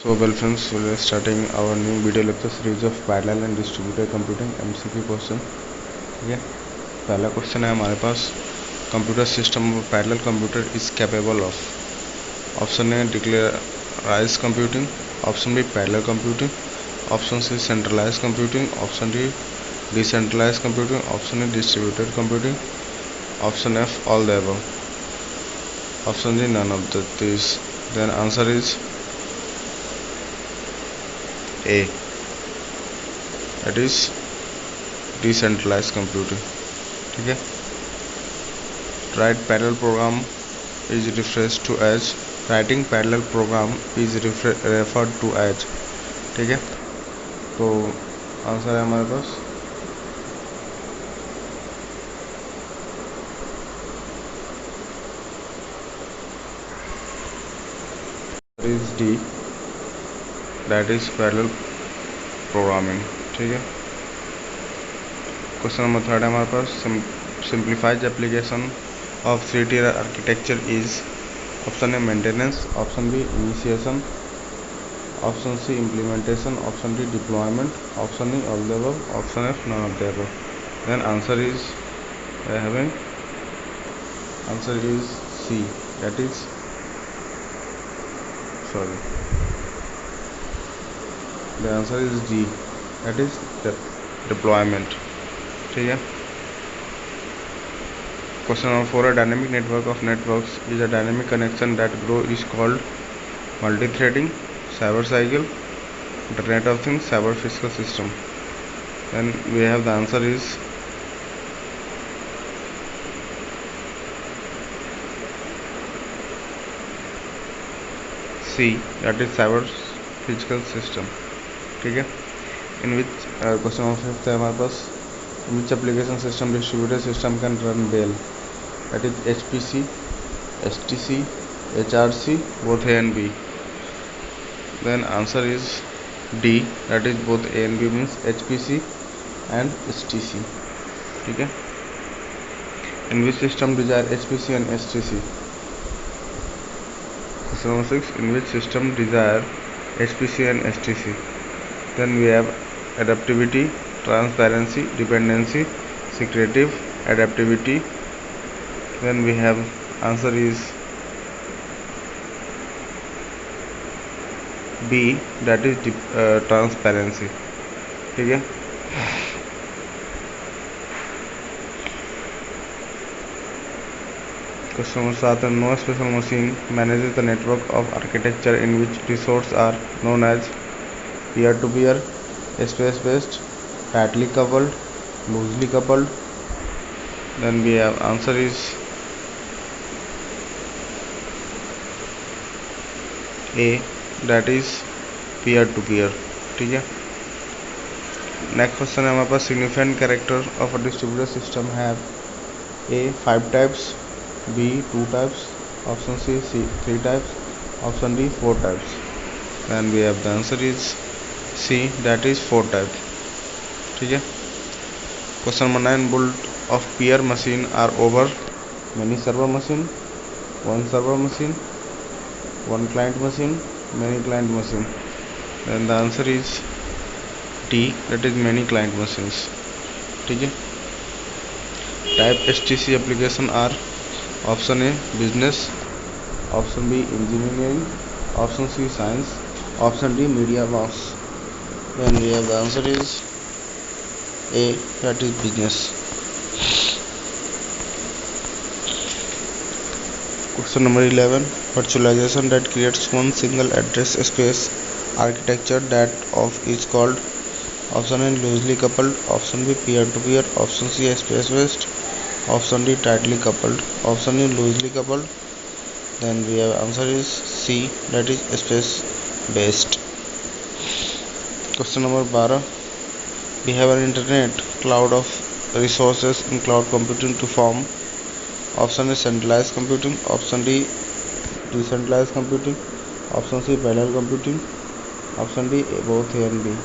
So well friends, we are starting our new video lecture series of parallel and distributed computing MCQ question. ठीक है, पहला question है हमारे पास, computer system of parallel computer is capable of. Option A declarize computing, option B parallel computing, option C centralize computing, option D decentralize computing, option E distributed computing, option F all the above, option D none of this. Then answer is A, that is decentralized computing। ठीक है, write parallel program is referred to as, writing parallel program is referred to as। ठीक है, तो answer है हमारे पास is D, that is parallel programming। ठीक है, question number third है हमारे पास, simplified application of 3 tier architecture is. Option A maintenance, option B initiation, option C implementation, option D deployment, option E all the above, option F none of the above. Then answer is having, answer is C, that is the answer is D, that is deployment। ठीक है, question number 4 है, dynamic network of networks is a dynamic connection that grow is called multi threading, cyber cycle, internet of things, cyber physical system. Then we have the answer is C, that is cyber physical system। ठीक है, in which question number 5 है हमारे पास, in which application system distributed system can run well, that is HPC, STC, HRC, both A and B। Then answer is D, that is both A and B means HPC and STC। ठीक है, in which system desire HPC and STC। Question number 6, in which system desire HPC and STC? Then we have adaptivity, transparency, dependency, secretive, adaptivity। Then we have answer is B, that is transparency। ठीक है, question number 7 है, no special machine manages the network of architecture in which resource are known as peer to peer, space based, tightly coupled, loosely coupled. Then we have answer is A, that is peer to peer. ठीक है, next question है हमारे पास, significant character of a distributed system have a 5 types, B 2 types, option C 3 types, option D 4 types। Then we have the answer is C, that is 4 types। ठीक है, question number 9, build of peer machine are over many server machine, one server machine, one client machine, many client machine। Then the answer is D, that is many client machines। ठीक है, type STC application are option A business, option B engineering, option C science, option D media laws. Then we have the answer is A, that is business. Question number 11, virtualisation that creates one single address space architecture that of is called. Option A loosely coupled, option B peer to peer, option C space based, option D tightly coupled, option E loosely coupled। Then we have answer is C, that is space based। Question number 12, we have an internet cloud of resources in cloud computing to form। option A centralized computing, option D decentralized computing, option C parallel computing, option D both A and B।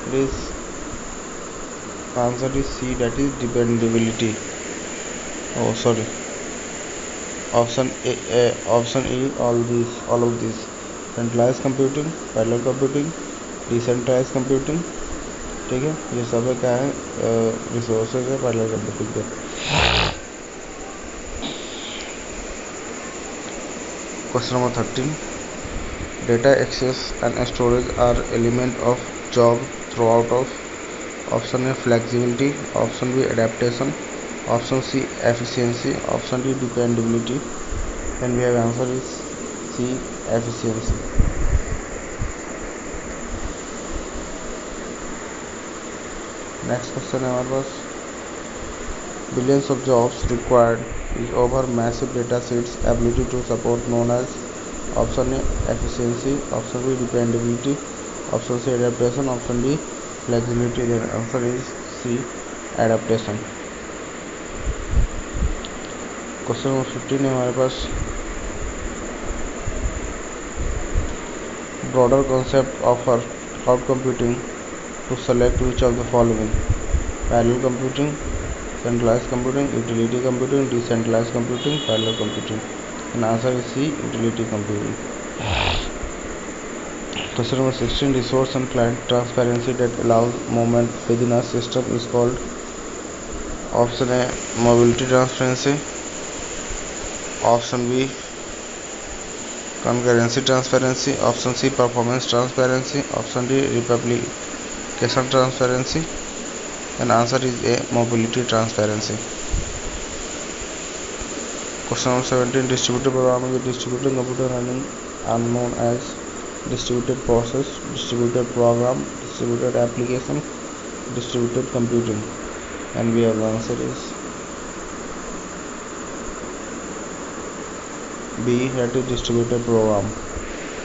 It is answer is C, that is dependability। Oh sorry, option A, option E all of these। Centralize computing, parallel computing, decentralize computing. ठीक है, ये सब क्या है, resources है parallel computing के। Question number 13, data access and storage are element of job throughout of. Option A flexibility, option B adaptation, option C efficiency, option D dependability. And we have answer is C efficiency. Next question है हमारे पास, billions of jobs required is over massive data sets ability to support known as. Option A efficiency, option B dependability, option C adaptation, option D flexibility. Then answer is C adaptation. Question number 15 है हमारे पास, broader concept offer cloud computing to select which of the following: parallel computing, centralized computing, utility computing, decentralized computing, parallel computing. And answer is C, utility computing. Question number 16, resource and client transparency that allows movement within a system is called. Option A, mobility transparency, option B, concurrency transparency, option C, performance transparency, option D, replication transparency. And answer is A, mobility transparency. Question number 17, distributed programming is distributed computer running are known as distributed process, distributed program, distributed application, distributed computing. And we have the answer is B, that is distributed program.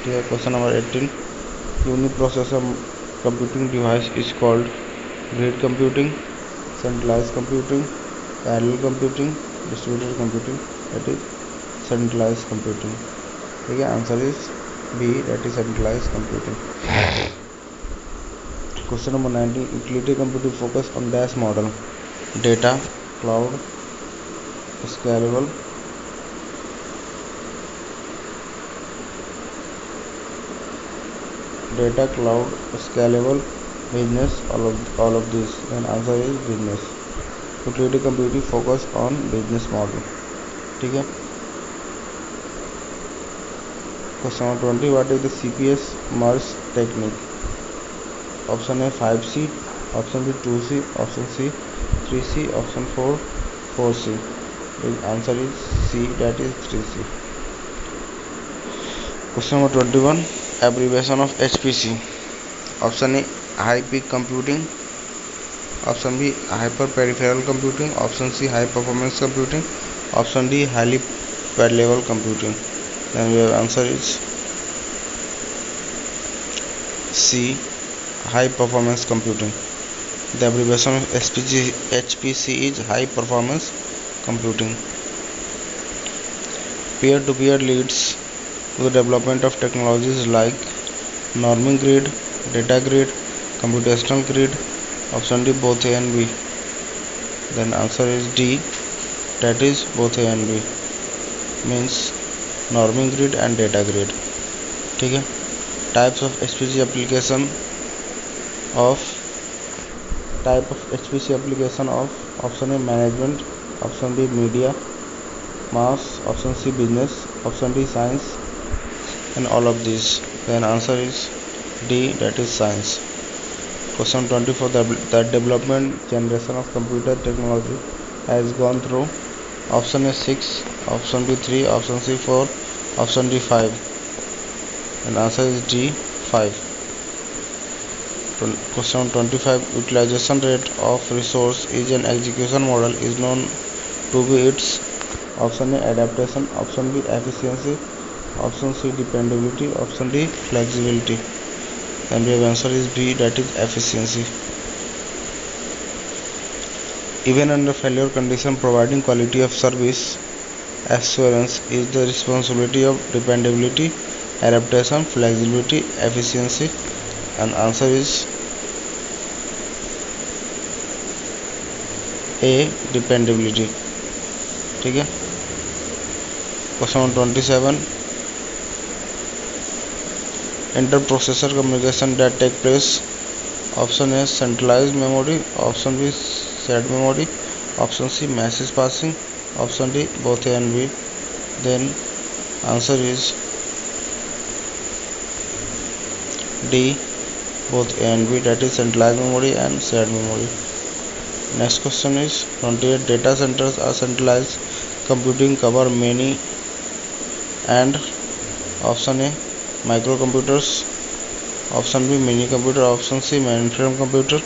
ठीक है, question number 18, uniprocessor computing device is called grid computing, centralize computing, parallel computing, distributed computing. That is centralize computing. ठीक है, answer is B, that is centralize computing. Question number 19, utility computing focus on dash model, data, cloud, scalable, data, cloud, scalable, business, all of these. Then answer is business. Utility computing focus on business model. ठीक है, question number 20, what is the CPS merge technique? Option A 5C, option B 2C, option C 3C, option 4C. Answer is C, that is 3C. Question number 21, abbreviation of HPC. Option A high peak computing, option B hyper peripheral computing, option C high performance computing, option D highly parallel computing. Then your answer is C, high performance computing. The abbreviation of HPC is high performance computing. Peer-to-peer leads to the development of technologies like norming grid, data grid, computational grid. Option D, both A and B. Then answer is D, that is both A and B, means norming grid and data grid. ठीक है, types of HPC application of option A management, option B media, mass, option C business, option D science, and all of these. Then answer is D, that is science. Question 24, the development generation of computer technology has gone through. Option A 6, option B 3, option C 4, option D 5. And answer is D 5. Question 25, utilization rate of resource is an execution model is known to be its. Option A adaptation, option B efficiency, option C dependability, option D flexibility. And your answer is B, that is efficiency. Even under failure condition, providing quality of service assurance is the responsibility of dependability, adaptation, flexibility, efficiency. And answer is A, dependability. ठीक है, question 27, inter-processor communication that take place. Option A centralized memory, option B shared memory, option C message passing, option D both A and B. Then answer is D both A and B, that is centralized memory and shared memory. Next question is 28 data centers are centralized computing cover many and option A microcomputers, option B mini computer, option C mainframe computer,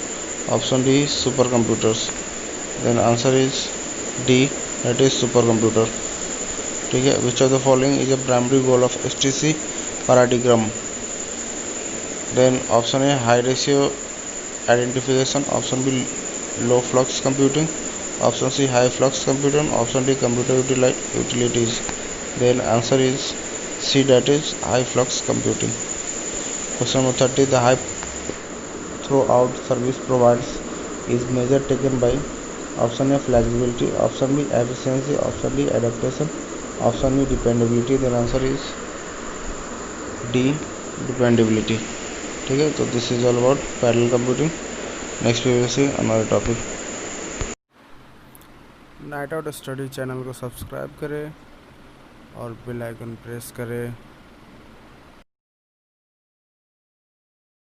option D supercomputers. Then answer is D, that is supercomputer. ठीक है. Which of the following is a primary goal of STC paradigm? Then option A high ratio identification, option B low flux computing, option C high flux computing, option D computer utilities. Then answer is C, that is high flux computing. Question number 30. The high throughput service provides is measure taken by option A flexibility, option B efficiency, option D adaptation, option E dependability. Then answer is D dependability. ठीक है. तो this is all about parallel computing. Next we will see another topic. Night out study channel को subscribe करें और bell icon press करें